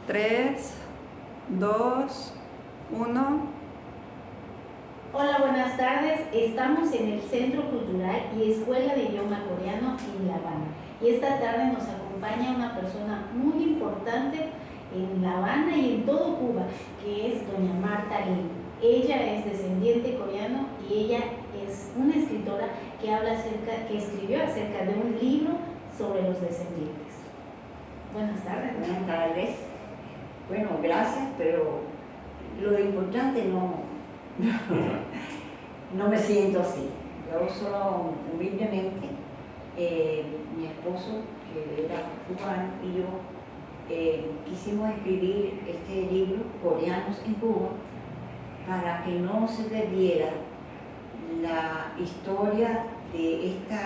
3, 2, 1. Hola, buenas tardes. Estamos en el Centro Cultural y Escuela de Idioma Coreano en La Habana. Y esta tarde nos acompaña una persona muy importante en La Habana y en todo Cuba, que es doña Marta Lim. Ella es descendiente coreano y ella es una escritora que escribió acerca de un libro sobre los descendientes. Buenas tardes. Buenas tardes. Bueno, gracias, pero lo importante no me siento así. Yo solo humildemente, mi esposo, que era cubano, y yo quisimos escribir este libro, Coreanos en Cuba, para que no se perdiera la historia de este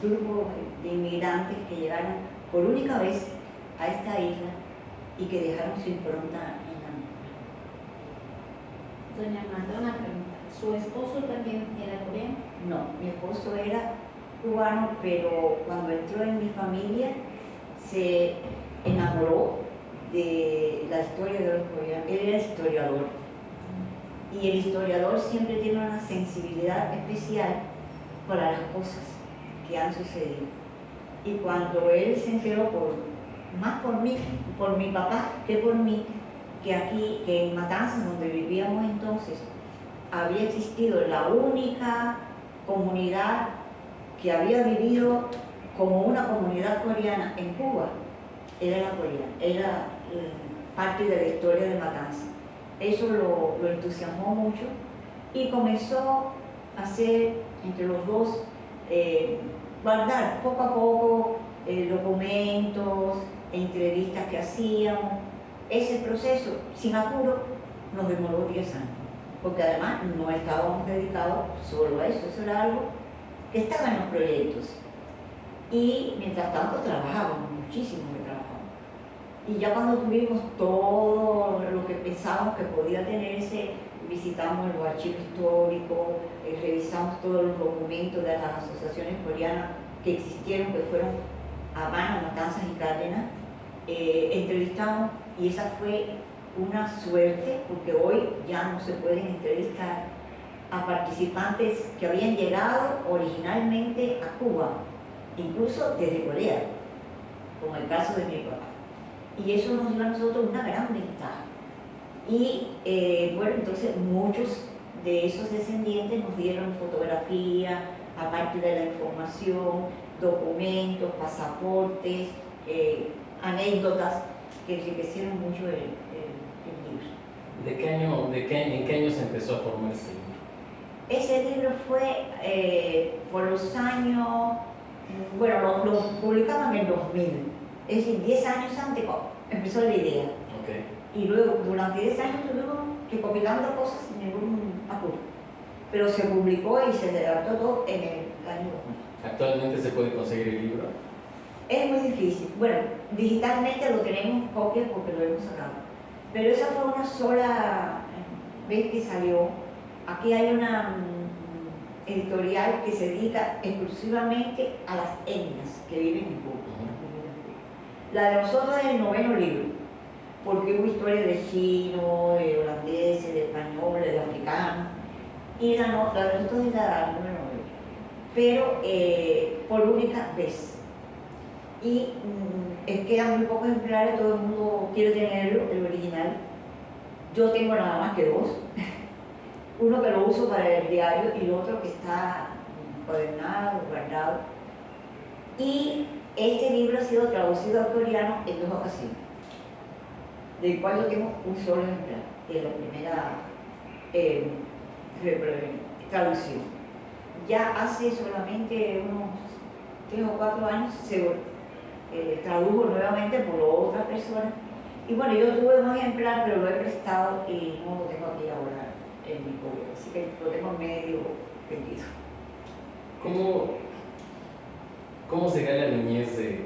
grupo de inmigrantes que llegaron por única vez a esta isla y que dejaron su impronta en la misma. Doña Marta, una pregunta. ¿Su esposo también era coreano? No, mi esposo era cubano, pero cuando entró en mi familia se enamoró de la historia de los coreanos. Él era historiador. Y el historiador siempre tiene una sensibilidad especial para las cosas que han sucedido. Y cuando él se enteró, más por mí, por mi papá que por mí, que aquí, que en Matanzas, donde vivíamos entonces, había existido la única comunidad que había vivido como una comunidad coreana en Cuba, era la coreana, era parte de la historia de Matanzas. Eso lo entusiasmó mucho y comenzó a hacer entre los dos, guardar poco a poco documentos, entrevistas que hacíamos. Ese proceso, sin apuro, nos demoró 10 años, porque además no estábamos dedicados solo a eso, eso era algo que estaba en los proyectos. Y mientras tanto trabajábamos, muchísimo que trabajábamos. Y ya cuando tuvimos todo lo que pensábamos que podía tenerse, visitamos los archivos históricos, revisamos todos los documentos de las asociaciones coreanas que existieron, que fueron Habana, Matanzas y Cárdenas, entrevistamos, y esa fue una suerte, porque hoy ya no se pueden entrevistar a participantes que habían llegado originalmente a Cuba, incluso desde Corea, como el caso de mi papá. Y eso nos dio a nosotros una gran ventaja. Y bueno, entonces muchos de esos descendientes nos dieron fotografía, aparte de la información, documentos, pasaportes, anécdotas que enriquecieron mucho el libro. ¿En qué año se empezó a formar ese libro? Ese libro fue por los años, bueno, lo publicaban en el 2000, es decir, 10 años antes empezó la idea. Okay. Y luego, durante 10 años estuvimos recopilando cosas sin ningún apuro. Pero se publicó y se redactó todo en el año 2000. ¿Actualmente se puede conseguir el libro? Es muy difícil. Bueno, digitalmente lo tenemos copias porque lo hemos sacado. Pero esa fue una sola vez que salió. Aquí hay una editorial que se dedica exclusivamente a las etnias que viven en Cuba. La de nosotros es el 9º libro, porque hubo historia de chinos, de holandeses, de españoles, de africanos. Y la de nosotros es la número 9. Pero por única vez. Y quedan muy pocos ejemplares, todo el mundo quiere tenerlo, el original. Yo tengo nada más que 2. Uno que lo uso para el diario y el otro que está encuadernado, guardado. Y este libro ha sido traducido al coreano en 2 ocasiones, del cual yo tengo un solo ejemplar, de la primera traducción. Ya hace solamente unos 3 o 4 años se tradujo nuevamente por otra persona. Y bueno, yo tuve un ejemplar, pero lo he prestado y no lo tengo aquí ahora en mi poder, así que lo tengo medio perdido. ¿Cómo será la niñez de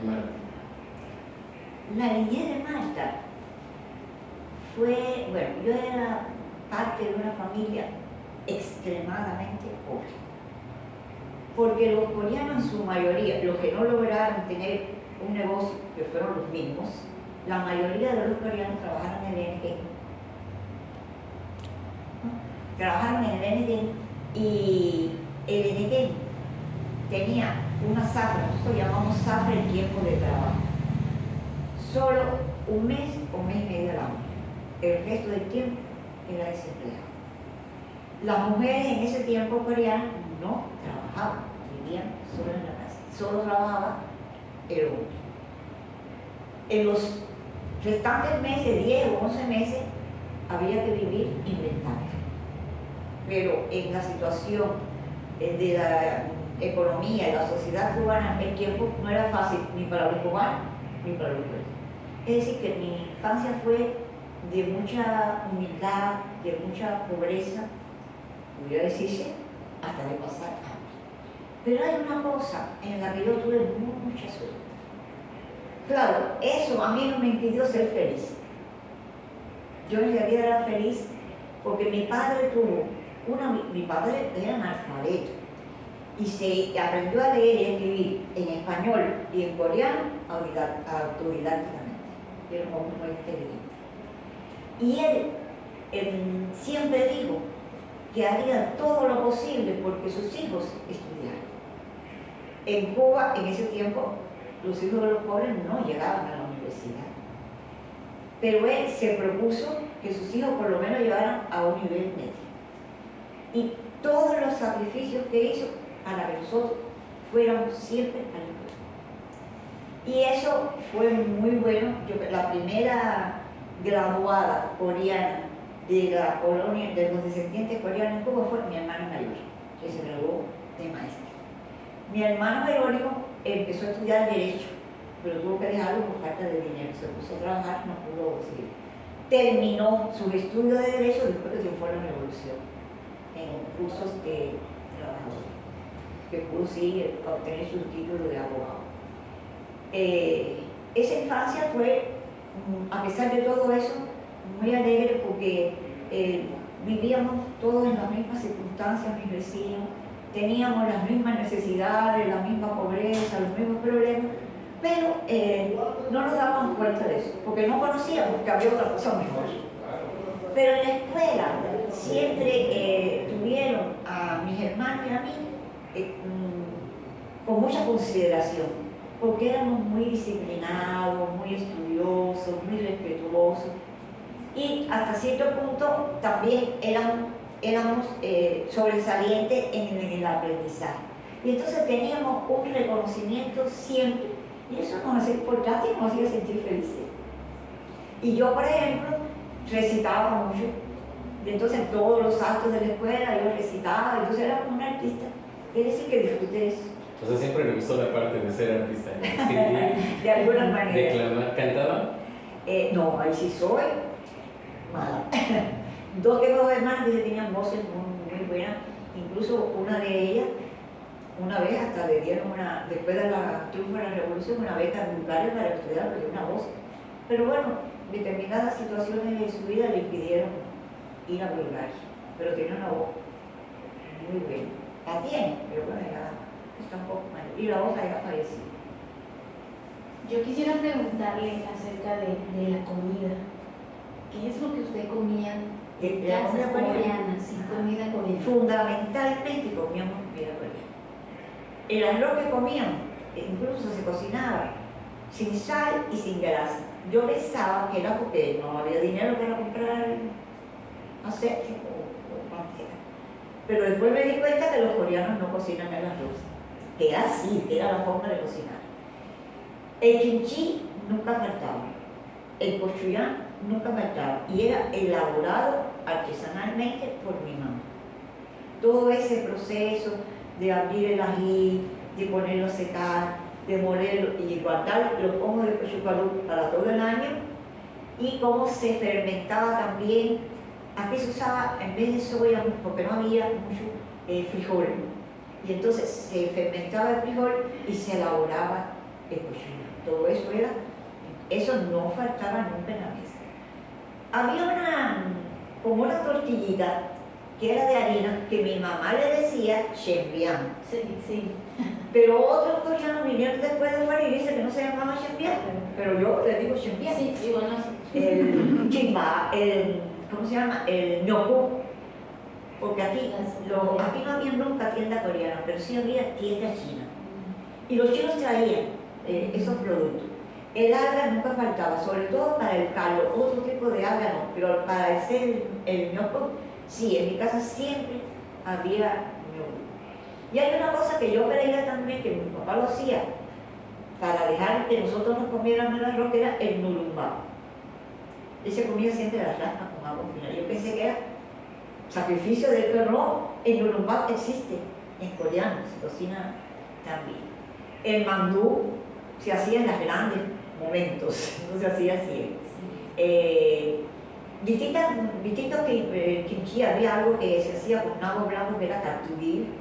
Marta? La niñez de Marta fue, bueno, yo era parte de una familia extremadamente pobre, porque los coreanos en su mayoría, los que no lograron tener un negocio, que fueron los mismos, la mayoría de los coreanos trabajaron en el NG. Trabajaron en el NG y el NG tenía una zafra, nosotros llamamos zafra el tiempo de trabajo. Solo un mes o mes y medio al año. El resto del tiempo era desempleado. Las mujeres en ese tiempo coreanas no trabajaban, vivían solo en la casa. Solo trabajaba el hombre. En los restantes meses, 10 o 11 meses, había que vivir inventario. Pero en la situación de la economía y la sociedad cubana, el tiempo no era fácil ni para los cubanos ni para los coreanos. Es decir, que mi infancia fue de mucha humildad, de mucha pobreza, podría decirse, hasta de pasar hambre. Pero hay una cosa en la que yo tuve mucha suerte. Claro, eso a mí no me impidió ser feliz. Yo en realidad era feliz porque mi padre mi padre era analfabeto y se aprendió a leer y a escribir en español y en coreano autodidácticamente. Era un hombre muy inteligente. Y él siempre dijo que haría todo lo posible porque sus hijos estudiaran. En Cuba, en ese tiempo, los hijos de los pobres no llegaban a la universidad. Pero él se propuso que sus hijos por lo menos llegaran a un nivel medio. Y todos los sacrificios que hizo para que nosotros fuéramos siempre a la escuela. Y eso fue muy bueno. La primera graduada coreana de la colonia, de los descendientes coreanos en Cuba, fue mi hermano mayor, que se graduó de maestra. Mi hermano Jerónimo empezó a estudiar Derecho, pero tuvo que dejarlo por falta de dinero. Se puso a trabajar, no pudo seguir. Terminó sus estudios de Derecho después que triunfó la Revolución, en cursos de trabajadores, que pudo sí obtener su título de abogado. Esa infancia fue, a pesar de todo eso, muy alegre porque vivíamos todos en las mismas circunstancias, mis vecinos, teníamos las mismas necesidades, la misma pobreza, los mismos problemas, pero no nos dábamos cuenta de eso, porque no conocíamos que había otra cosa mejor. Pero en la escuela siempre tuvieron a mis hermanos y a mí con mucha consideración, porque éramos muy disciplinados, muy estudiosos, muy respetuosos, y hasta cierto punto también éramos sobresalientes en el aprendizaje. Y entonces teníamos un reconocimiento siempre, y eso nos hacía importante y nos hacía sentir felices. Y yo, por ejemplo, recitaba mucho, y entonces en todos los actos de la escuela yo recitaba, entonces era como una artista. Quiere decir que disfruté eso. O sea, siempre me gustó la parte de ser artista, escribir, De alguna manera. declamar, ¿cantaba? No, ahí sí soy mala. Tengo dos hermanas que tenían voces muy buenas, incluso una de ellas, una vez hasta le dieron después de la triunfo de la Revolución, una beca en Bulgaria para estudiar, porque una voz. Pero bueno, determinadas situaciones de su vida le impidieron ir a Bulgaria, pero tenía una voz muy buena. La tiene, pero bueno, ya está un poco mal. Y la voz ya falleció. Yo quisiera preguntarle acerca de la comida. ¿Qué es lo que usted comía en La casa comida coreana? Sí, comida coreana. Fundamentalmente comíamos comida coreana. El arroz que comíamos, incluso se cocinaba sin sal y sin grasa. Yo pensaba que era porque no había dinero para comprar aceite o manteca. Pero después me di cuenta que los coreanos no cocinan el arroz. Que era así, que era la forma de cocinar. El kimchi nunca faltaba. El gochujang nunca faltaba. Y era elaborado artesanalmente por mi mamá. Todo ese proceso de abrir el ají, de ponerlo a secar, de molerlo y guardar los pomos de cochucalú para todo el año, y cómo se fermentaba también. Aquí se usaba, en vez de soya, porque no había mucho frijol, y entonces se fermentaba el frijol y se elaboraba el cochucalú. Todo eso no faltaba nunca en la mesa. Había como una tortillita que era de harina, que mi mamá le decía shenbian. Sí, sí. Pero otros coreanos vinieron después de Juan y dicen que no se llamaba Shenbian, pero yo le digo Shenbian. Sí, igual nosotros. El chimba, ¿cómo se llama? El ñoco, porque aquí, aquí no había nunca tienda coreana, pero sí había tienda china. Y los chinos traían esos productos. El alga nunca faltaba, sobre todo para el caldo, otro tipo de alga no, pero para hacer el ñoco, sí, en mi casa siempre había ñoco. Y hay una cosa que yo creía también, que mi papá lo hacía, para dejar que nosotros nos comiéramos el arroz, que era el nulumbao. Él se comía siempre las raspas con agua final. Yo pensé que era sacrificio del perro. El nulumbao existe en coreano, se cocina también. El mandú se hacía en los grandes momentos, no se hacía así. Distintos kimchi, había algo que se hacía con nabo blanco que era katugil,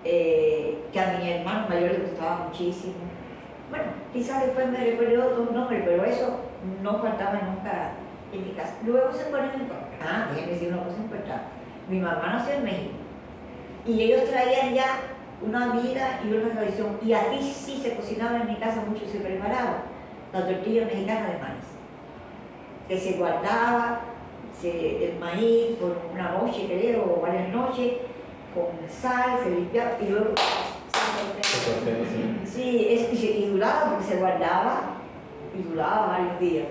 que a mi hermano mayor le gustaba muchísimo. Bueno, quizás después me recuerdo otros nombres, pero eso no faltaba nunca en mi casa. Luego se ponen en déjenme decir una cosa importante. Mi mamá nació en México y ellos traían ya una vida y una tradición. Y aquí sí se cocinaba en mi casa mucho, se preparaba la tortilla mexicana de maíz, que se guardaba el maíz por una noche, creo, o varias noches, con sal, se limpiaba y luego y duraba porque se guardaba y duraba varios días.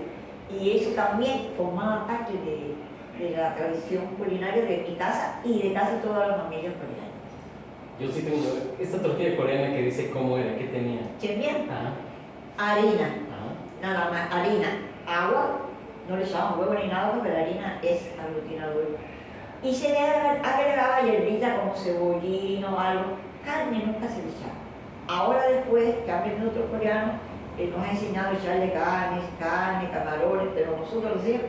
Y eso también formaba parte de la tradición culinaria de mi casa y de casi todas las familias coreanas. Yo sí tengo esta tortilla coreana que dice cómo era, ¿qué tenía? Shenbian, harina, nada más, harina, agua, no le echaban huevo ni nada porque la harina es aglutinador. Y se le agregaba hierbita como cebollino o algo, carne nunca se le echaba. Ahora después, que han venido otros coreanos, nos ha enseñado a echarle carne, camarones, pero nosotros lo hacíamos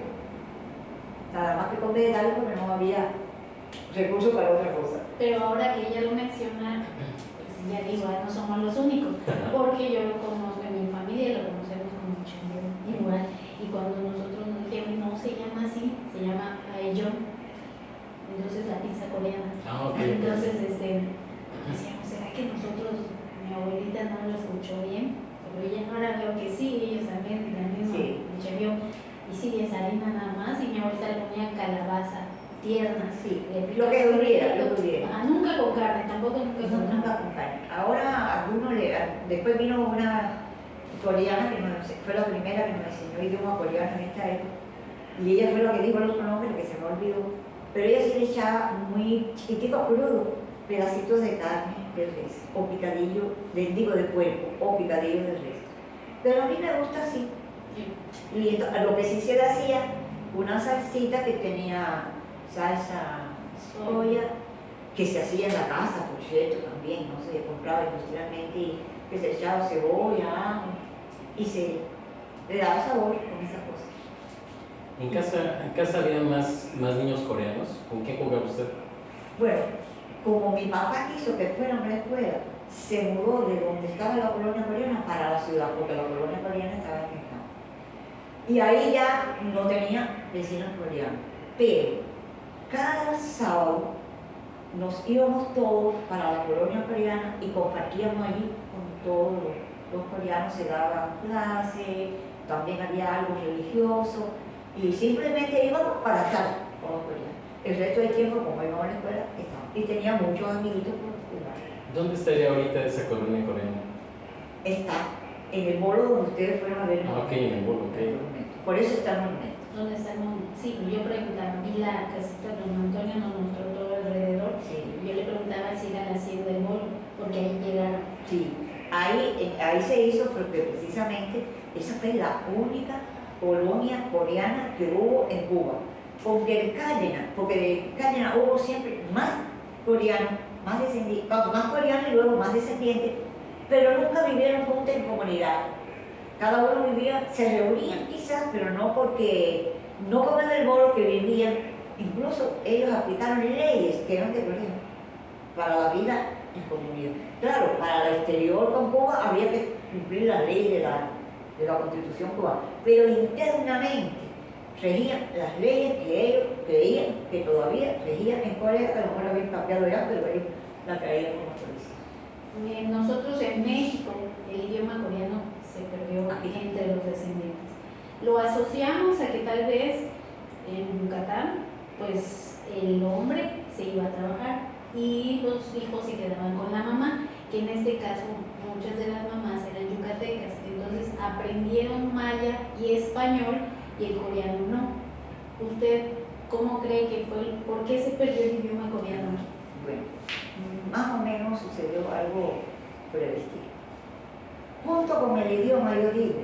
nada más que con vegetales porque no había recursos para otra cosa. Pero ahora que ella lo menciona, pues ya digo, no somos los únicos, porque yo lo conozco en mi familia, lo conocemos como Shenbian igual, y cuando nosotros nos dijeron no se llama así, se llama Aeyeon, entonces la pizza coreana. Entonces decíamos, ¿será que nosotros, mi abuelita no lo escuchó bien? Pero ella no era, creo que sí, ellos también, la misma Shenbian, y sí, es harina nada más, y mi abuelita le ponía calabaza tierna, lo que tuviera. Nunca con carne, tampoco nunca con carne. Ahora después vino una coreana que fue la primera que nos enseñó idioma coreano en esta época, y ella fue la que dijo el otro nombre que se me olvidó, pero ella sí le echaba muy chiquitito crudo, pedacitos de carne de res, o picadillo, de puerco, o picadillo de res. Pero a mí me gusta así. Y lo que sí se le hacía, una salsita que tenía salsa soya, que se hacía en la casa, por cierto, también, no se compraba industrialmente, y que se echaba cebolla, ajo, y se le daba sabor con esa cosa. ¿En casa había más niños coreanos? ¿Con quién jugaba usted? Bueno, como mi papá quiso que fuera una escuela, se mudó de donde estaba la colonia coreana para la ciudad, porque la colonia coreana estaba en el campo. Y ahí ya no tenía vecinos coreanos. Pero cada sábado nos íbamos todos para la colonia coreana y compartíamos allí con todos los coreanos, se daban clases, también había algo religioso y simplemente íbamos para estar con los coreanos. El resto del tiempo, como íbamos a la escuela, estábamos. Y tenía muchos amiguitos por jugar. ¿Dónde estaría ahorita esa colonia coreana? Está en el bolo donde ustedes fueron a ver. En el bolo, Por eso está en el monumento. ¿Dónde está el monumento? Sí, yo preguntaba, vi la casita de don Antonio, nos mostró todo alrededor. Sí. Yo le preguntaba si era la sede del bolo, porque ahí llegaron. Sí, ahí se hizo porque precisamente esa fue la única colonia coreana que hubo en Cuba. Porque de Cárdenas hubo siempre más coreanos, más descendientes, más coreanos y luego más descendientes, pero nunca vivieron juntos en comunidad. Cada uno vivía, se reunían quizás, pero no como en el bolo que vivían. Incluso ellos aplicaron leyes que eran de colegio para la vida en comunidad. Claro, para el exterior con Cuba había que cumplir las leyes de la Constitución cubana, pero internamente regían las leyes que ellos creían que todavía regían en Corea, que a lo mejor habían cambiado ya, pero ellos la traían como policía. Nosotros en México el idioma coreano se perdió entre los descendientes. Lo asociamos a que tal vez en Yucatán, pues el hombre se iba a trabajar y los hijos se quedaban con la mamá, que en este caso muchas de las mamás eran yucatecas, entonces aprendieron maya y español y el coreano no. ¿Usted cómo cree que fue, por qué se perdió el idioma coreano? Bueno, más o menos sucedió algo por el estilo. Junto con el idioma, yo digo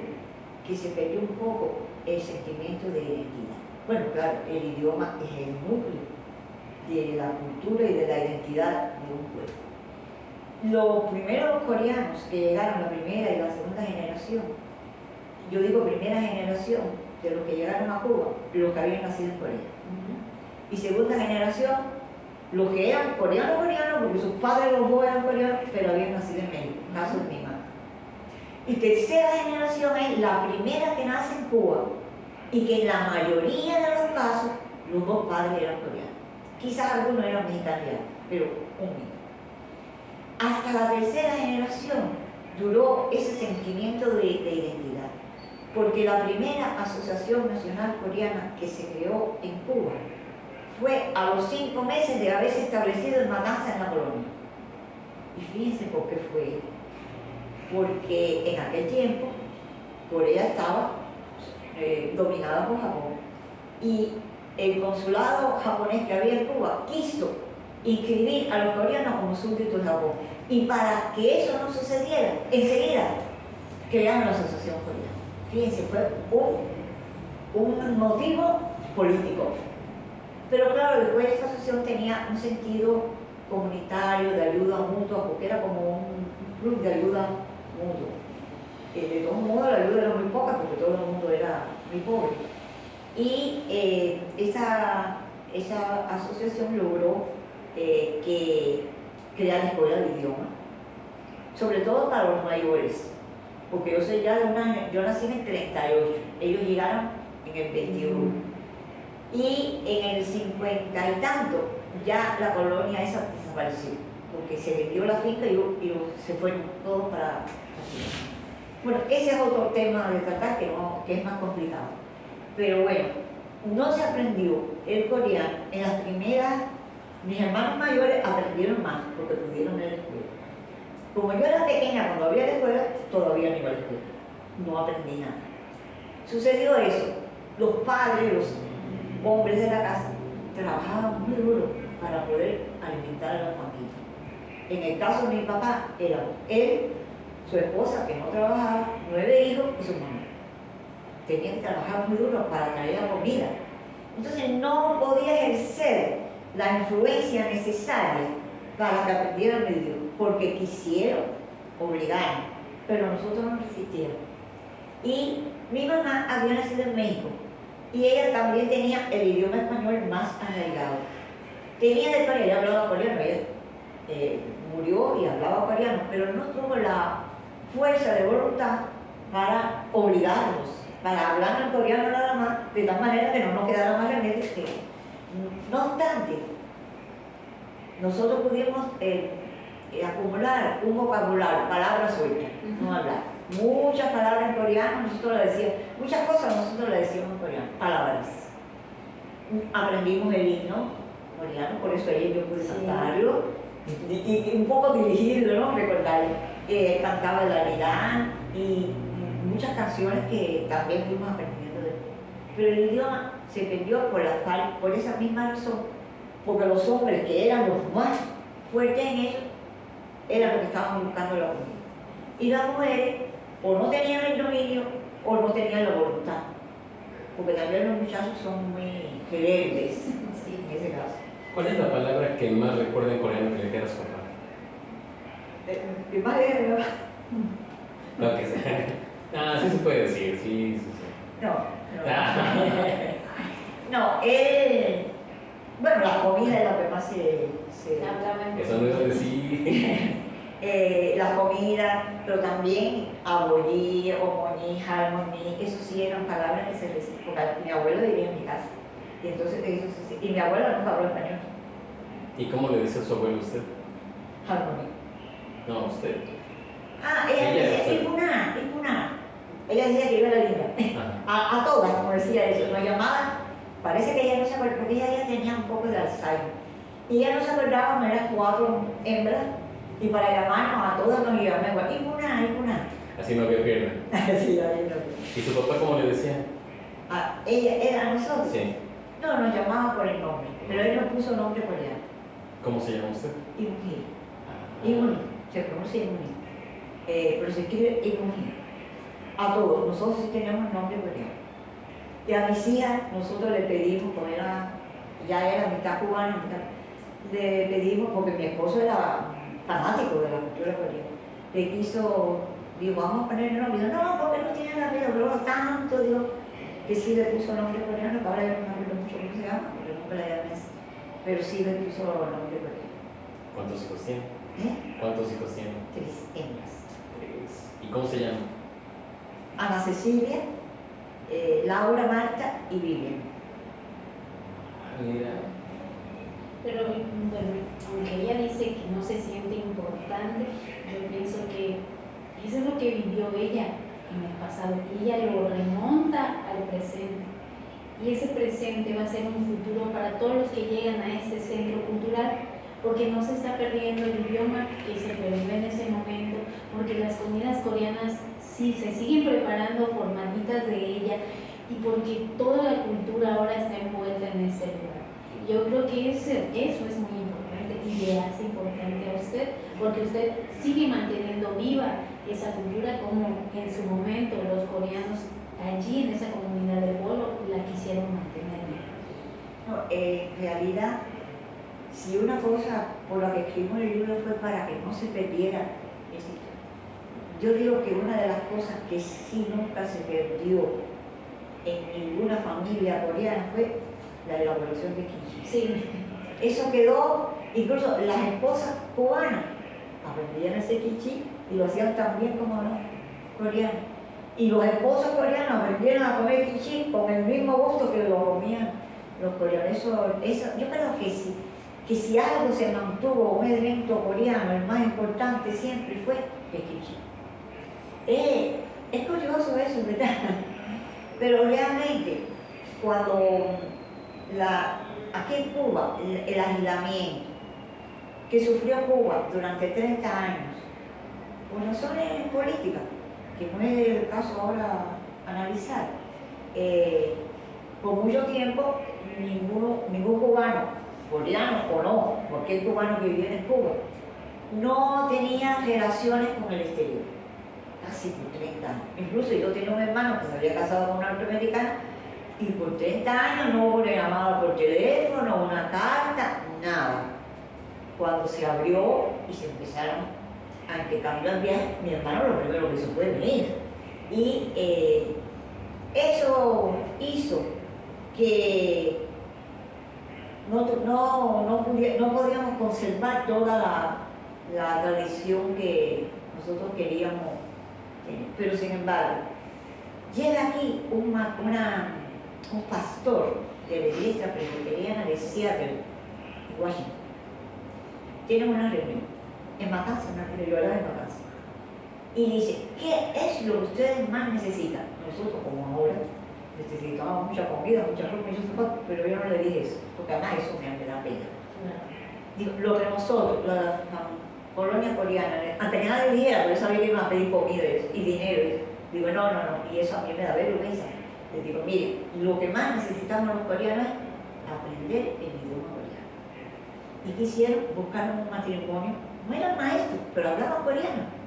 que se perdió un poco el sentimiento de identidad. Bueno, claro, el idioma es el núcleo de la cultura y de la identidad de un pueblo. Los primeros coreanos que llegaron, la primera y la segunda generación, yo digo primera generación de los que llegaron a Cuba, los que habían nacido en Corea. Y segunda generación, los que eran coreanos, porque sus padres los dos eran coreanos, pero habían nacido en México, caso de mi madre. Y tercera generación es la primera que nace en Cuba y que en la mayoría de los casos los dos padres eran coreanos. Quizás algunos eran mexicanos, pero un mito. Hasta la tercera generación duró ese sentimiento de identidad, porque la primera Asociación Nacional Coreana que se creó en Cuba fue a los 5 meses de haberse establecido en Matanzas en la colonia. Y fíjense por qué fue. Porque en aquel tiempo Corea estaba dominada por Japón y el consulado japonés que había en Cuba quiso inscribir a los coreanos como súbditos de Japón. Y para que eso no sucediera, enseguida crearon la Asociación Coreana. Fíjense, fue un motivo político. Pero claro, después esta asociación tenía un sentido comunitario, de ayuda mutua, porque era como un club de ayuda mutua. De todos modos, la ayuda era muy poca, porque todo el mundo era muy pobre. Y esa asociación logró que crear escuelas de idioma, sobre todo para los mayores, porque yo soy ya yo nací en el 38, ellos llegaron en el 21. Y en el 50 y tanto ya la colonia esa desapareció, porque se vendió la finca y se fueron todos para... Bueno, ese es otro tema de tratar que es más complicado. Pero bueno, no se aprendió el coreano en las primeras... Mis hermanos mayores aprendieron más porque pudieron ir a la escuela. Como yo era pequeña cuando había la escuela, todavía no iba a la escuela. No aprendí nada. Sucedió eso. Los padres, los hombres de la casa, trabajaban muy duro para poder alimentar a la familia. En el caso de mi papá, era él, su esposa, que no trabajaba, 9 hijos y su mamá. Tenían que trabajar muy duro para traer la comida. Entonces no podía ejercer la influencia necesaria para que aprendieran el idioma, porque quisieron obligar, pero nosotros no resistimos. Y mi mamá había nacido en México y ella también tenía el idioma español más arraigado. Tenía de coreano, ella hablaba coreano, ella murió y hablaba coreano, pero no tuvo la fuerza de voluntad para obligarnos, para hablar en coreano nada más, de tal manera que no nos quedara más remedio que... No obstante, nosotros pudimos acumular un vocabulario, palabras sueltas, no hablar. Muchas palabras en coreano, nosotros le decíamos, muchas cosas nosotros le decíamos en coreano, palabras. Aprendimos el himno coreano, por eso ahí yo pude cantarlo, y un poco dirigirlo, ¿no? Recordarlo. Cantaba el Arirán y muchas canciones que también fuimos aprendiendo después. Pero el idioma se perdió por esa misma razón, porque los hombres que eran los más fuertes en eso, eran los que estaban buscando la comida. Y las mujeres o no tenían el dominio o no tenían la voluntad, porque también los muchachos son muy rebeldes, sí, en ese caso. ¿Cuál es la palabra que más recuerda en coreano que le quieras contar? Más de... Lo que sea. Ah, sí se puede decir, sí. No. No, bueno, la comida es lo que más se Eso no es decir. La comida, pero también abollí, omoní, harmoní, eso sí eran palabras que se decían, porque mi abuelo vivía en mi casa, y entonces eso y mi abuela nunca habló español. ¿Y cómo le dice a su abuelo usted? Harmoní. No, usted. Ella Ella, decía, usted. Ipuna. Ella decía que yo era linda. Ajá. A todas, como decía eso, nos llamaban, parece que ella no se acordaba, porque ella ya tenía un poco de Alzheimer. Y ella no se acordaba, me eran 4 hembras, y para llamarnos a todas nos llamaba, Ipuna. Así no había pierna. Sí, ahí no. ¿Y su papá cómo le decía? Ella era nosotros. Sí. No, nos llamaba por el nombre, pero él nos puso nombre coreano. ¿Cómo se llama usted? Imuni. Ah. Imuni, se pronuncia Imuni. Pero se escribe Imuni. A todos, nosotros sí teníamos nombre coreano. Y a mis hijas, nosotros le pedimos, como ya era mitad cubana, le pedimos, porque mi esposo era fanático de la cultura coreana, le quiso, digo, vamos a ponerle nombre. Digo, no, porque no tiene la vida, pero tanto, digo, que sí le puso nombre coreano, que ahora yo no me acuerdo mucho cómo se llama, porque nunca la llamé así, pero sí le puso nombre coreano. ¿Cuántos hijos tiene? ¿Eh? ¿Cuántos hijos tiene? 3 hembras. 3. ¿Y cómo se llama? Ana Cecilia, Laura, Marta y Vivian. Ah, mira. Pero bueno, aunque ella dice que no se siente importante, yo pienso que eso es lo que vivió ella en el pasado, y ella lo remonta al presente. Y ese presente va a ser un futuro para todos los que llegan a este centro cultural, porque no se está perdiendo el idioma que se perdió en ese momento, porque las comidas coreanas sí se siguen preparando por manitas de ella, y porque toda la cultura ahora está envuelta en ese lugar. Yo creo que eso es muy importante y le hace importante a usted, porque usted sigue manteniendo viva esa cultura como en su momento los coreanos allí en esa comunidad de Bolo la quisieron mantener viva. No, en realidad, si una cosa por la que escribimos el libro fue para que no se perdiera, yo digo que una de las cosas que sí nunca se perdió en ninguna familia coreana fue la elaboración de kimchi. Sí. Eso quedó, incluso las esposas cubanas aprendían a hacer kimchi y lo hacían tan bien como los coreanos. Y los esposos coreanos aprendieron a comer kimchi con el mismo gusto que lo comían los coreanos. Yo creo que si algo se mantuvo, un elemento coreano, el más importante siempre fue el kimchi. Es curioso eso, ¿verdad? Pero realmente, cuando aquí en Cuba, el aislamiento que sufrió Cuba durante 30 años, por razones políticas, que no es el caso ahora analizar, por mucho tiempo ningún cubano, coreano o no, cualquier cubano que viviera en Cuba, no tenía relaciones con el exterior, casi por 30 años. Incluso yo tenía un hermano que se había casado con una norteamericana y por 30 años no hubo una llamada por teléfono, una carta, nada. Cuando se abrió y se empezaron a intercambiar viajes, mi hermano lo primero que hizo fue venir. Y eso hizo que no podíamos conservar toda la tradición que nosotros queríamos tener. Pero sin embargo, llega aquí un pastor de la iglesia presbiteriana de Seattle, Washington. Tienen una reunión en Matanzas, una reunión en Matanzas. Y dice, ¿qué es lo que ustedes más necesitan? Nosotros, como ahora, necesitábamos mucha comida, mucha ropa, muchos zapatos, pero yo no le dije eso, porque además eso me da pena. Digo, lo que nosotros, la colonia coreana, antes que nadie dijera, pero yo sabía que iban a pedir comida y dinero. Digo, no, y eso a mí me da vergüenza. Les digo, mire, lo que más necesitamos los coreanos es aprender el idioma coreano. ¿Y qué hicieron? Buscaron un matrimonio, no eran maestros, pero hablaban coreano.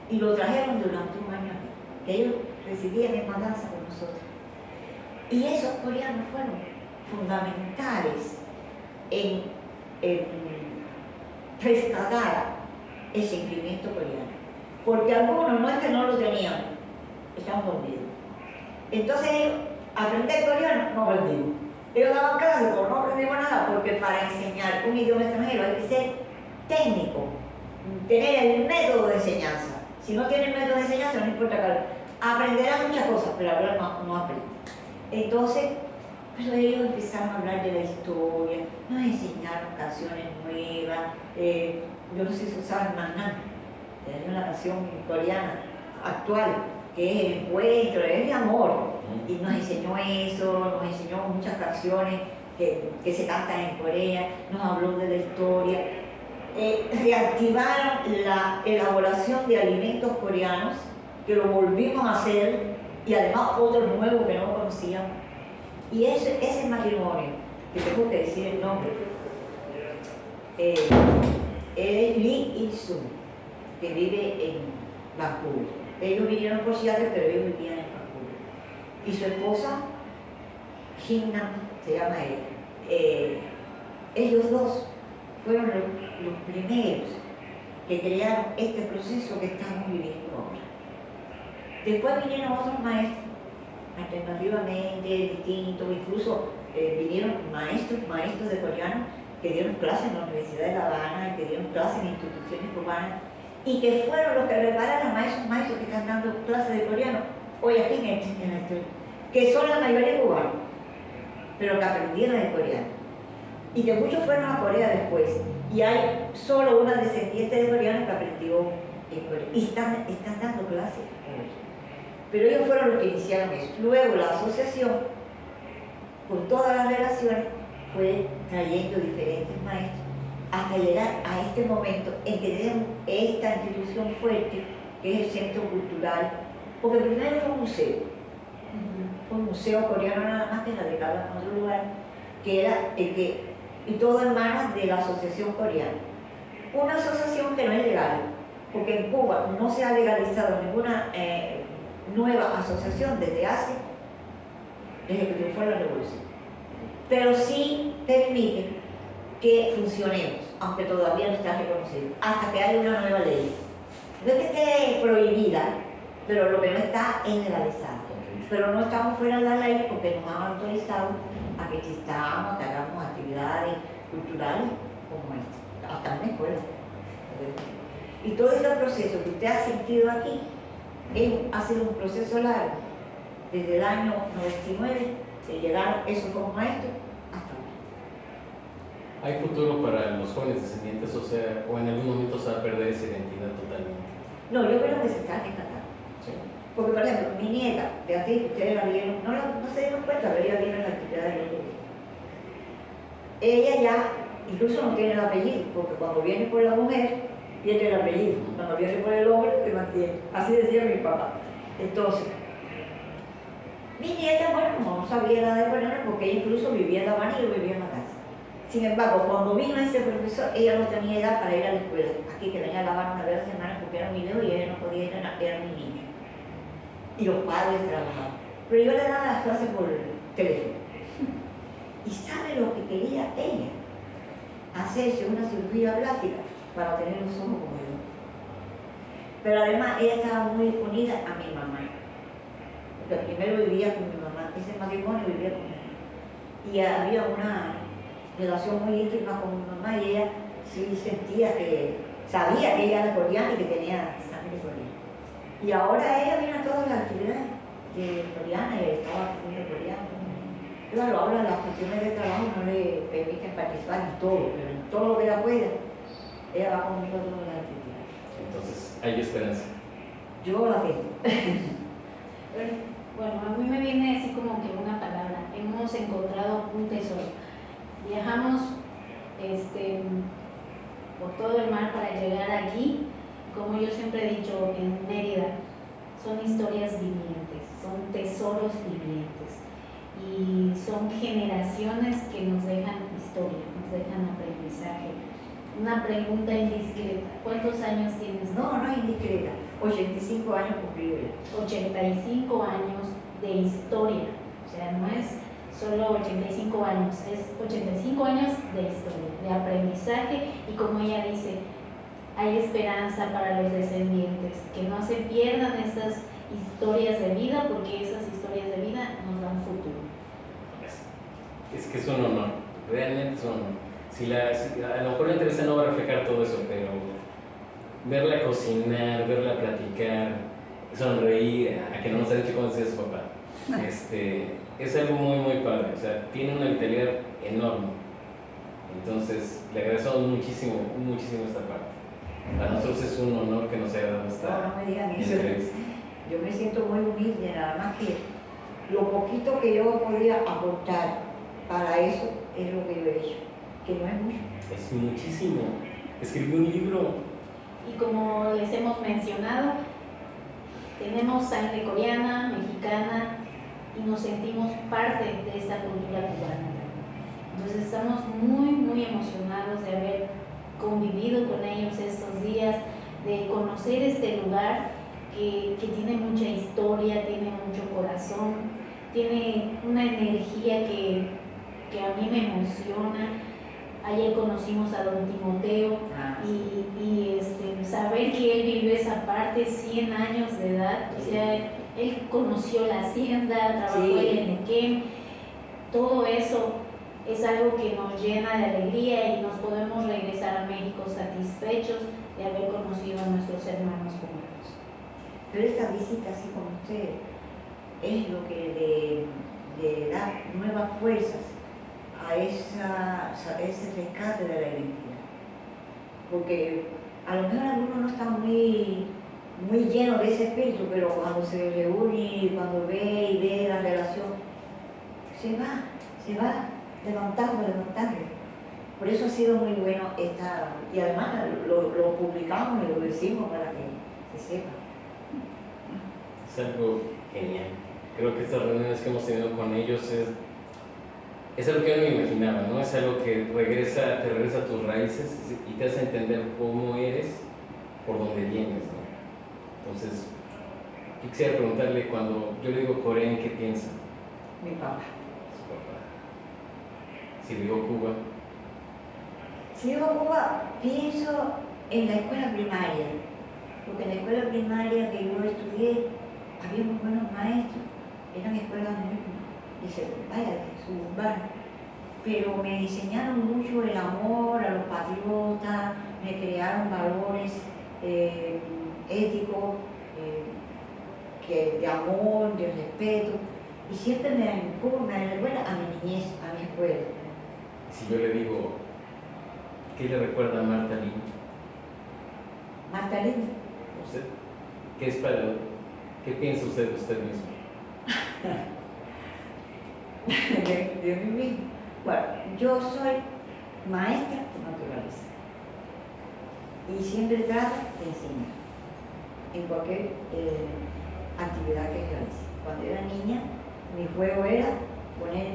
Y lo trajeron durante un año aquí, que ellos residían en Matanzas con nosotros. Y esos coreanos fueron fundamentales en rescatar el sentimiento coreano. Porque algunos no es que no lo tenían, estaban dormidos. Entonces ellos, aprender coreano, no aprendimos. Ellos daban clases, pero no aprendimos nada, porque para enseñar un idioma extranjero hay que ser técnico, tener el método de enseñanza. Si no tienen método de enseñanza, no importa que aprenderán muchas cosas, pero hablar no aprenden. Entonces, pues ellos empezaron a hablar de la historia, nos enseñaron canciones nuevas, yo no sé si usaban Manán, hay una canción coreana actual que es el encuentro, es de amor. Y nos enseñó eso, nos enseñó muchas canciones que se cantan en Corea, nos habló de la historia. Reactivaron la elaboración de alimentos coreanos, que lo volvimos a hacer, y además otros nuevos que no conocíamos. Y ese matrimonio, que tengo que decir el nombre, es Lee Il-sung, que vive en Vancouver. Ellos vinieron por Seattle, pero ellos vivían en Vancouver. Y su esposa, Kim-nam, se llama ella. Ellos dos fueron los primeros que crearon este proceso que estamos viviendo ahora. Después vinieron otros maestros, alternativamente distintos, incluso vinieron maestros de coreano que dieron clases en la Universidad de La Habana, que dieron clases en instituciones cubanas, y que fueron los que prepararon a esos maestros que están dando clases de coreano hoy aquí en el que son la mayoría cubanos, pero que aprendieron el coreano. Y que muchos fueron a Corea después. Y hay solo una descendiente de coreanos que aprendió en Corea. Y están dando clases hoy. Pero ellos fueron los que iniciaron eso. Luego la asociación, con todas las relaciones, fue trayendo diferentes maestros hasta llegar a este momento en que tenemos esta institución fuerte, que es el Centro Cultural, porque primero fue un museo. Fue un museo coreano nada más, que radicaba en otro lugar, que era y todo en manos de la Asociación Coreana. Una asociación que no es legal, porque en Cuba no se ha legalizado ninguna nueva asociación desde que triunfó la revolución. Pero sí permite que funcionemos, aunque todavía no está reconocido, hasta que haya una nueva ley. No es que esté prohibida, pero lo que no está es legalizado. Pero no estamos fuera de la ley porque nos han autorizado a que existamos, que hagamos actividades culturales como esta, hasta una escuela. Y todo ese proceso que usted ha sentido aquí ha sido un proceso largo, desde el año 99, de llegar esos como maestros hasta ahora. ¿Hay futuro para los jóvenes descendientes, o en algún momento se va a perder esa identidad totalmente? No, yo creo que se está rescatando. Sí. Porque, por ejemplo, mi nieta, Beatriz, ustedes la vieron, no se dieron cuenta, pero ella vino en la actividad del otro día. Ella ya, incluso no tiene el apellido, porque cuando viene por la mujer, pierde el apellido. Cuando viene por el hombre, se mantiene. Así decía mi papá. Entonces, mi nieta, bueno, no sabía nada de coreano porque ella incluso vivía en La Habana y yo vivía en la casa. Sin embargo, cuando vino ese profesor, ella no tenía edad para ir a la escuela. Aquí que venía a La Habana una vez a la semana porque era mi hijo y ella no podía ir, era mi niña. Y los padres trabajaban. Pero yo le daba las clases por teléfono. ¿Y sabe lo que quería ella? Hacerse una cirugía plástica para tener los ojos como yo. Pero además ella estaba muy unida a mi mamá. Porque primero vivía con mi mamá, ese matrimonio vivía con mi mamá. Y había una relación muy íntima con mi mamá y ella sí sentía que, sabía que ella era coreana y que tenía sangre coreana. Y ahora ella viene a todas las actividades coreanas y estaba aprendiendo coreano. Claro, ahora las cuestiones de trabajo no le permiten participar en todo, pero en todo lo que ella pueda, ella va conmigo a todas las actividades. Entonces, hay esperanza. Yo la tengo. Bueno, a mí me viene así como que una palabra. Hemos encontrado un tesoro. Viajamos por todo el mar para llegar aquí. Como yo siempre he dicho, en Mérida son historias vivientes, son tesoros vivientes y son generaciones que nos dejan historia, nos dejan aprendizaje. Una pregunta indiscreta, ¿cuántos años tienes? No, no es indiscreta, 85 años cumplidos. 85 años de historia, o sea, no es solo 85 años, es 85 años de historia, de aprendizaje y como ella dice, hay esperanza para los descendientes, que no se pierdan estas historias de vida porque esas historias de vida nos dan futuro. Es que es un honor, realmente es un honor. A lo mejor la entrevista no va a reflejar todo eso, pero verla cocinar, verla platicar, sonreír, a que no nos ha dicho cómo decía su papá, es algo muy, muy padre. O sea, tiene una vitalidad enorme. Entonces, le agradecemos muchísimo, muchísimo esta parte. Para nosotros es un honor que nos haya dado No, esta no me digan eso. entrevista. Yo me siento muy humilde, nada más que lo poquito que yo podía aportar para eso es lo que yo he hecho, que no es mucho. Es muchísimo. Escribí un libro. Y como les hemos mencionado, tenemos sangre coreana, mexicana y nos sentimos parte de esta cultura cubana. Entonces estamos muy, muy emocionados de haber convivido con ellos estos días, de conocer este lugar que tiene mucha historia, tiene mucho corazón, tiene una energía que a mí me emociona. Ayer conocimos a don Timoteo y saber que él vivió esa parte, 100 años de edad, o sea, él conoció la hacienda, trabajó en el Enequén, todo eso es algo que nos llena de alegría y nos podemos regresar a México satisfechos de haber conocido a nuestros hermanos cubanos. Pero esta visita, así como usted, es lo que le da nuevas fuerzas a ese rescate de la identidad. Porque a lo mejor algunos no están muy llenos de ese espíritu, pero cuando se reúne y cuando ve y ve la relación, se va levantando. Por eso ha sido muy bueno y además lo publicamos y lo decimos para que se sepa. Es algo genial. Creo que estas reuniones que hemos tenido con ellos es algo que yo no me imaginaba, ¿no? Es algo que te regresa a tus raíces y te hace entender cómo eres por donde vienes, ¿no? Entonces, yo quisiera preguntarle, cuando yo le digo Corea, ¿en qué piensa? Mi papá. Su papá. Si digo Cuba, Si digo Cuba, pienso en la escuela primaria, porque en la escuela primaria que yo estudié había muy buenos maestros, eran escuelas muy secundarias, suburbanas, pero me enseñaron mucho el amor a los patriotas, me crearon valores éticos, de amor, de respeto, y siempre me recuerda a mi niñez, a mi escuela. si yo le digo, ¿qué le recuerda a Marta Lee? Marta Lee. ¿Usted? ¿Qué piensa usted de usted mismo? de mí mismo. Bueno, yo soy maestra de naturaleza y siempre trato de enseñar en cualquier actividad que realice. Cuando era niña, mi juego era poner,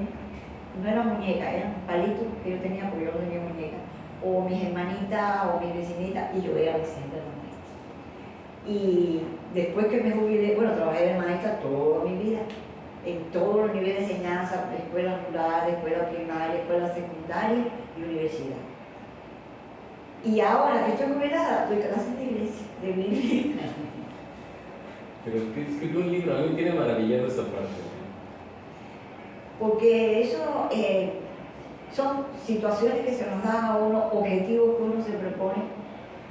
no era muñeca, eran palitos que yo tenía porque yo no tenía muñeca, o mis hermanitas o mis vecinitas, y yo era siempre la maestra. Y después que me jubilé, bueno, trabajé de maestra toda mi vida, en todos los niveles de enseñanza, escuela rural, escuela primaria, escuela secundaria y universidad. Y ahora que estoy jubilada, doy clases de iglesia, de Biblia. Pero escribió un libro, a mí me tiene maravillado esa parte. Porque eso son situaciones que se nos dan a uno, objetivos que uno se propone.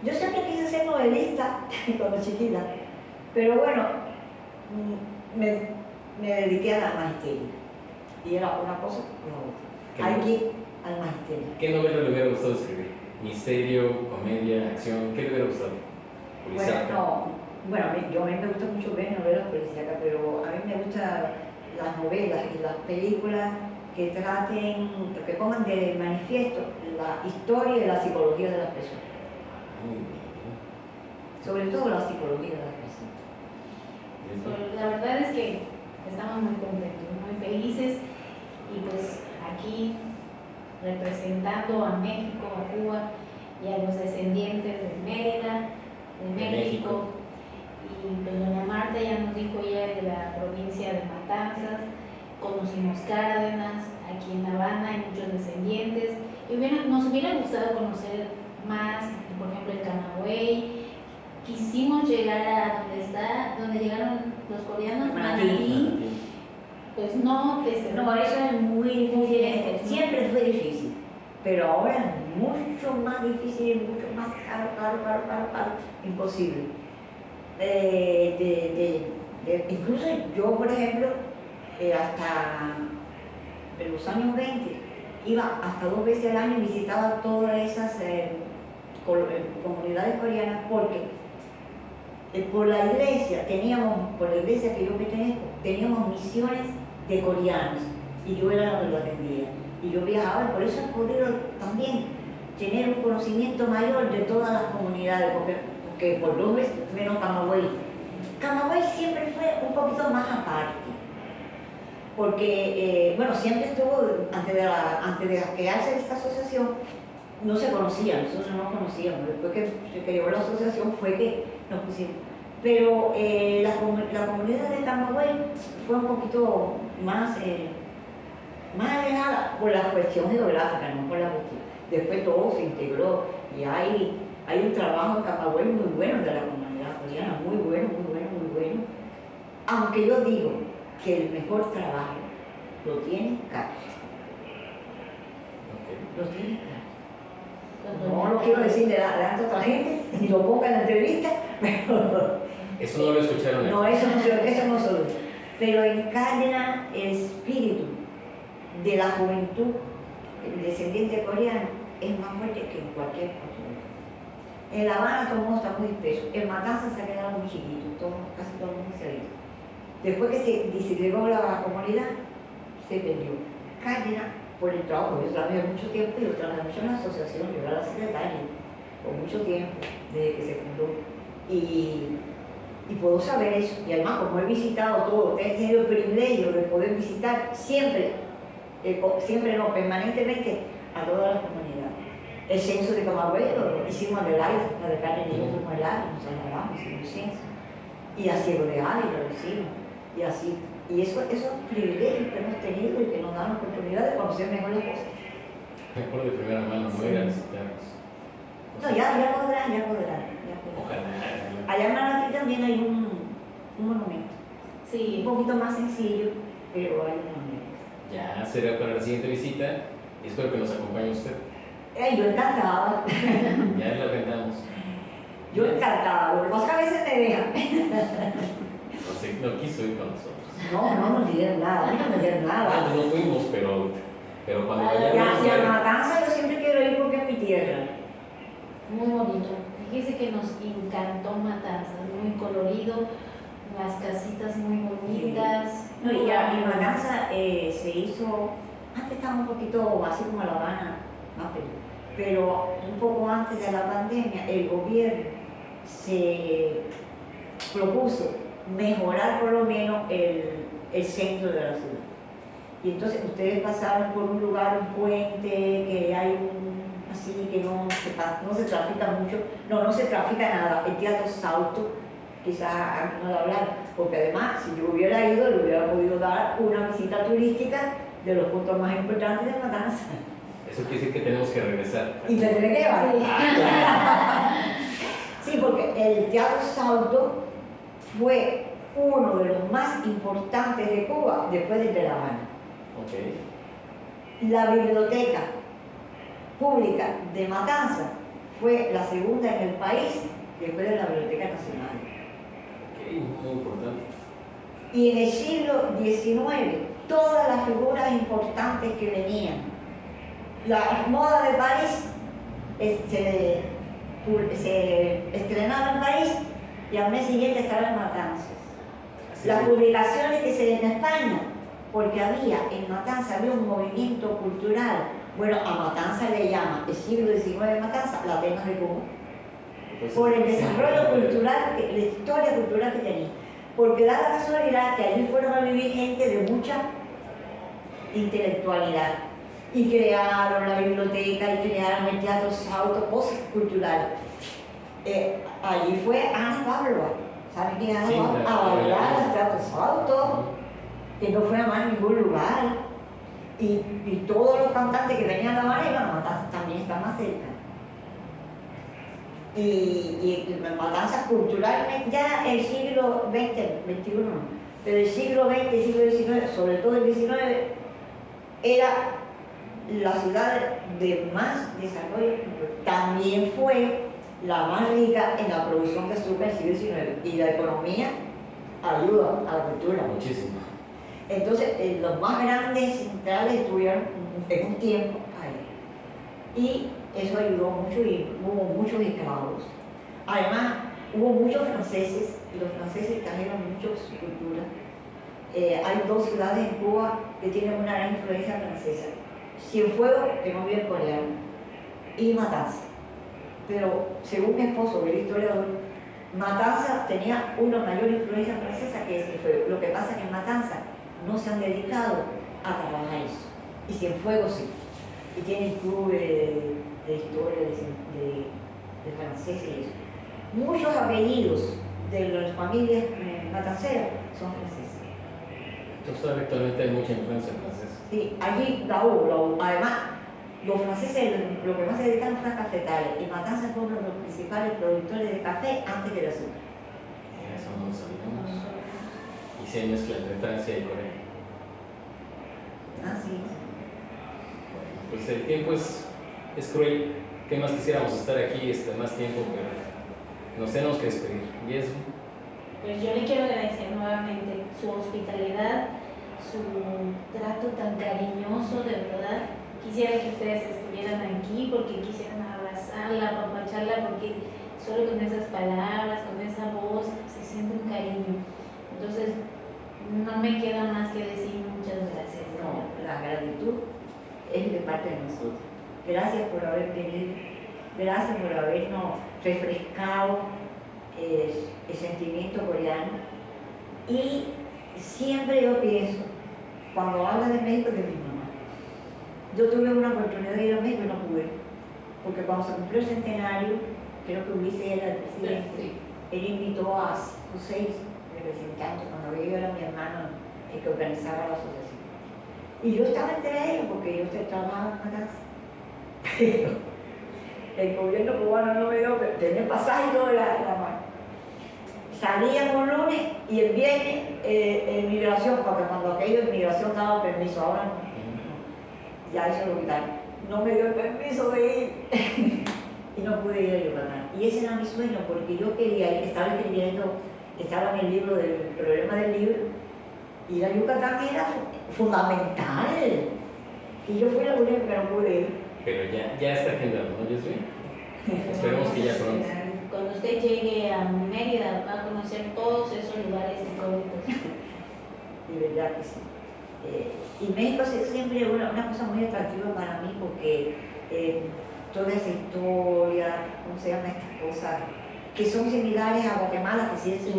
Yo siempre quise ser novelista cuando chiquita, pero bueno, me dediqué a la magisteria. Y era una cosa o la otra. Hay que ir al magisterio. ¿Qué novela le hubiera gustado escribir? ¿Misterio, comedia, acción? ¿Qué le hubiera gustado? Bueno, a mí me gusta mucho ver novelas policíacas, pero a mí me gustan las novelas y las películas que que pongan de manifiesto la historia y la psicología de las personas. Muy bien. Sobre todo la psicología de las personas. La verdad es que estamos muy contentos, muy felices y pues aquí representando a México, a Cuba y a los descendientes de Mérida, de México. Y pues doña Marta ya nos dijo, ella es de la provincia de Matanzas, conocimos Cárdenas, aquí en La Habana hay muchos descendientes y nos hubiera gustado conocer más, por ejemplo el Camagüey. Quisimos llegar a donde llegaron los coreanos, Manatí. Pues no, No, eso es muy difícil, siempre fue difícil, pero ahora es mucho más difícil, mucho más caro, imposible. Incluso yo, por ejemplo, hasta en los años 20, iba hasta 2 veces al año y visitaba todas esas comunidades coreanas porque por la iglesia que yo pertenezco, teníamos misiones de coreanos y yo era la que lo atendía. Y yo viajaba y por eso he podido también tener un conocimiento mayor de todas las comunidades, porque por lo menos Camagüey. Camagüey siempre fue un poquito más aparte, porque, bueno, siempre estuvo, antes de crearse esta asociación, no se conocían, nosotros no nos conocíamos. Después que se creó la asociación fue que nos pusimos. Pero la comunidad de Camagüey fue un poquito más alejada por la cuestión geográfica, no por la cuestión. Después todo se integró y hay un trabajo en Camagüey muy bueno de la comunidad coreana, muy bueno. Aunque yo digo que el mejor trabajo lo tiene Carlos. Lo tiene Carlos. No lo quiero decir de otra gente, ni lo ponga en la entrevista, pero... Eso no lo escucharon. No, eso no solo. Pero en Cárdenas el espíritu de la juventud descendiente coreano es más fuerte que en cualquier otro lugar. En La Habana todo el mundo está muy disperso. En Matanzas se ha quedado muy chiquito, casi todo el mundo se ha ido. Después que se disgregó la comunidad, se perdió. Cárdenas, por el trabajo, yo trabajé mucho tiempo, yo trabajé mucho en la asociación, yo era la secretaria por mucho tiempo, desde que se fundó. Y puedo saber eso. Y además, como he visitado todo, he tenido el privilegio de poder visitar siempre no, permanentemente a todas las comunidades. El censo de Camagüey lo hicimos en el aire, la de Carmen y yo fuimos al aire, nos trasladamos, hicimos el censo. Y a Ciego de Ávila lo hicimos. Y así. Y esos privilegios que hemos tenido y que nos dan la oportunidad de conocer mejor las cosas. Mejor de primera mano, no ir a visitarlos. No, ya podrán. Ojalá. Allá en Manatí también hay un monumento. Sí. Un poquito más sencillo, pero hay un monumento. Ya será para la siguiente visita y espero que nos acompañe usted. Yo encantada. Ya la vendamos. Yo encantada, lo que pasa es que a veces me dejan. No quiso ir con nosotros. No nos dieron nada, a mí no me dieron nada. Antes no fuimos, pero cuando vayamos Y a Matanza yo siempre quiero ir porque es mi tierra. Muy bonito. Fíjese que nos encantó Matanzas, muy colorido, las casitas muy bonitas. No, y mi Matanza se hizo, antes estaba un poquito así como La Habana, pero un poco antes de la pandemia el gobierno se propuso mejorar por lo menos el centro de la ciudad. Y entonces ustedes pasaron por un lugar, un puente, que hay así que no se trafica mucho, no se trafica nada. El Teatro Salto, quizás antes no de hablar, porque además si yo hubiera ido le hubiera podido dar una visita turística de los puntos más importantes de Matanzas. Eso quiere decir que tenemos que regresar. Y me tiene que llevar. Sí, porque el Teatro Salto fue uno de los más importantes de Cuba después del de La Habana. Ok. La biblioteca pública de Matanzas fue la segunda en el país después de la Biblioteca Nacional. Ok, muy importante. Y en el siglo XIX, todas las figuras importantes que venían, la moda de París se estrenaba en París y al mes siguiente estaba en Matanzas. Las publicaciones que se ven en España, porque en Matanzas había un movimiento cultural. Bueno, a Matanzas le llaman el siglo XIX de Matanzas, la Atenas de Cuba. Por el desarrollo cultural, la historia cultural que tenía. Porque da la casualidad que allí fueron a vivir gente de mucha intelectualidad. Y crearon la biblioteca, y crearon el Teatro Salto, cosas culturales. Allí fue Ana Pavlova. ¿Saben quién es Ana Pavlova? A bailar al Teatro Salto, que no fue a más ningún lugar. Y todos los cantantes que venían a La Habana iban a Matanzas, también está más cerca. Y Matanzas culturalmente, ya el siglo XX, XXI no, pero el siglo XX, el siglo XIX, sobre todo el XIX, era la ciudad de más desarrollo. También fue la más rica en la producción de azúcar del siglo XIX, y la economía ayuda a la cultura. Muchísimo. Entonces, los más grandes centrales estuvieron en un tiempo ahí. Y eso ayudó mucho y hubo muchos esclavos. Además, hubo muchos franceses y los franceses trajeron mucho su cultura. Hay dos ciudades en Cuba que tienen una gran influencia francesa: Cienfuegos, que no vive coreano, y Matanzas. Pero según mi esposo, el historiador, Matanzas tenía una mayor influencia francesa que Cienfuegos. Lo que pasa es que en Matanzas no se han dedicado a trabajar eso, y Cienfuegos sí. Y tienen clubes de historia de franceses y eso. Muchos apellidos de las familias matanceras son franceses. Entonces actualmente hay mucha influencia francesa. Sí, allí la hubo. Además, los franceses lo que más se dedicaron fue a cafetales, y Matanzas fue uno de los principales productores de café antes que de azúcar. Eso no lo sabíamos. Y se mezcla entre Francia y Corea. Así es. Bueno, pues el tiempo es cruel. ¿Qué más quisiéramos estar aquí más tiempo? Pero nos tenemos que despedir. ¿Y eso? Pues yo le quiero agradecer nuevamente su hospitalidad, su trato tan cariñoso, de verdad. Quisiera que ustedes estuvieran aquí porque quisieran abrazarla, apapacharla, porque solo con esas palabras, con esa voz, se siente un cariño. Entonces, no me queda más que decir muchas gracias. No, la gratitud es de parte de nosotros. Gracias por haber venido, gracias por habernos refrescado el sentimiento coreano. Y siempre yo pienso, cuando habla de México, de mi mamá. Yo tuve una oportunidad de ir a México y no pude, porque cuando se cumplió el centenario, creo que Ulises era el presidente, Sí. él invitó a 6 representantes, cuando yo era mi hermano el que organizaba la asociación. Y yo estaba entre ellos porque yo trabajaba en la casa. Pero el gobierno cubano no me dio, tenía pasaje y todo la mano. Salían un lunes y el viernes en migración, porque cuando aquello en migración daba permiso, ahora no. Ya eso lo quitaron. No me dio el permiso de ir y no pude ir a Yucatán. Y ese era mi sueño, porque yo quería ir, estaba escribiendo, estaba en el libro del problema del libro, ir a Yucatán era fundamental. Y yo fui la única que no pude ir. Pero ya está agendado, ¿no, Yasmin? Esperemos que ya pronto. Cuando usted llegue a Mérida va a conocer todos esos lugares icónicos. De verdad que sí. Y México es siempre una cosa muy atractiva para mí porque toda esa historia, ¿cómo se llama estas cosas? Que son similares a Guatemala, que sí es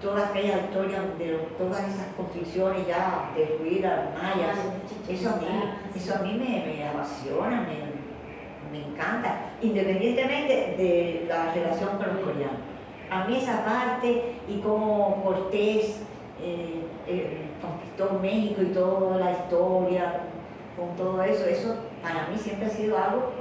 toda aquella historia de todas esas construcciones ya derruidas, mayas. Eso a mí me apasiona, me encanta, independientemente de la relación con los coreanos. A mí esa parte y cómo Cortés conquistó México y toda la historia con todo eso, eso para mí siempre ha sido algo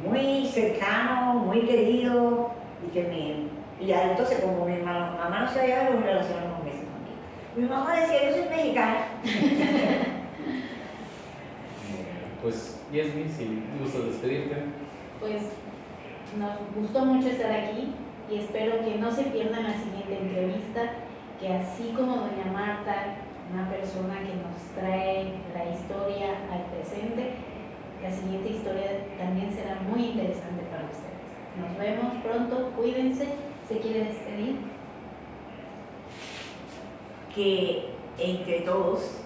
muy cercano, muy querido y que y entonces como mi mamá no se había nos relacionamos con eso también. Mi mamá decía, yo soy mexicana. Pues, Yasmin, si te gusta despedirte. Pues nos gustó mucho estar aquí y espero que no se pierdan la siguiente entrevista, que así como doña Marta, una persona que nos trae la historia al presente, la siguiente historia también será muy interesante para ustedes. Nos vemos pronto, cuídense. ¿Se quiere despedir? Que entre todos,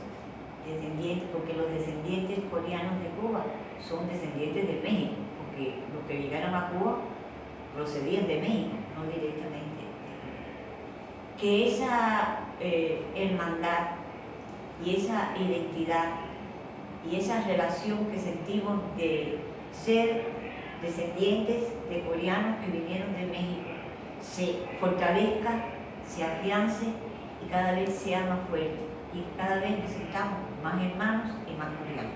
descendientes, porque los descendientes coreanos de Cuba son descendientes de México, porque los que llegaron a Cuba procedían de México, no directamente. Que esa hermandad y esa identidad y esa relación que sentimos de ser descendientes de coreanos que vinieron de México se fortalezca, se afiance y cada vez sea más fuerte y cada vez nos sintamos más hermanos y más coreanos.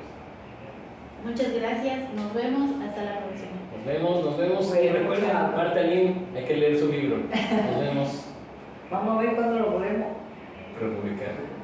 Muchas gracias, nos vemos, hasta la próxima. Nos vemos. Bueno, Y recuerden, chao. Marta Lim, hay que leer su libro. Nos vemos. Vamos a ver cuándo lo podemos Republicar.